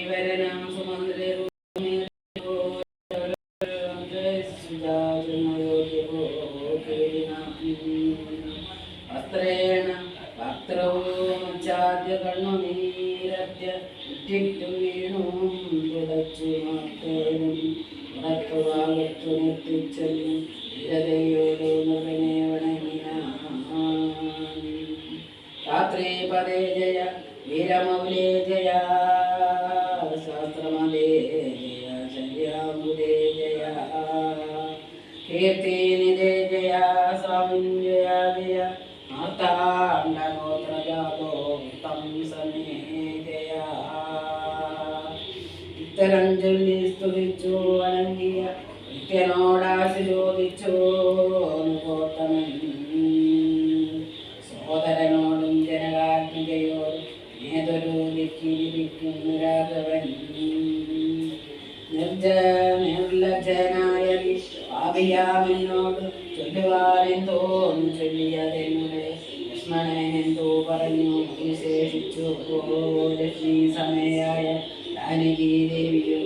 വരനാം സുമന്ത്രേ വസ്ത്രേണ വക്രവുമാദ്യ കണ്ണുനീരദ്യ ഉറ്റിട്ടു വീണു തുടച്ചു മാത്തേനും ഉണക്കുവാകത്തു നിർത്തിച്ചെന്നു ധീരതയോടു നൃപനെ വണങ്ങിനാൻ. രാത്രി പദേ ജയ വീരമൗലേ ജയ ശാസ്ത്രമതേ ജയ ശര്യാമുദേ ജയ കീർത്തിനിധേ ജയ സ്വാമിൻ ജയ ജയ മാർത്താണ്ഡഗോത്രജാതോ തം സമേ ജയ. ഇത്തരം ചൊല്ലി സ്തുതിച്ചു വണങ്ങിയ നിത്യനോടാശു ചോദിച്ചു ഗോതമൻ സോദരനോടും ജനകാത്മികയോടും ഏതൊരു ദിക്കിരിക്കുന്നു രാഘവൻ. നിർലജ്ജനായ പാപിയാമെന്നോട് ചൊല്ലുവാനെന്തോന്നു ചൊല്ലിയതെന്നുടെ ലക്ഷ്മണനെന്തോ പറഞ്ഞു വിശേഷിച്ചു ലക്ഷ്മി സമയായ ജാനകി ദേവിയും.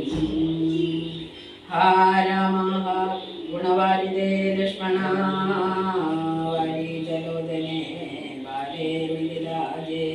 ഹാ രാമ ഗുണവാരിതേ ലക്ഷ്മണ വാരി ജലോദനെ ബാലേ മിഥിലാജേ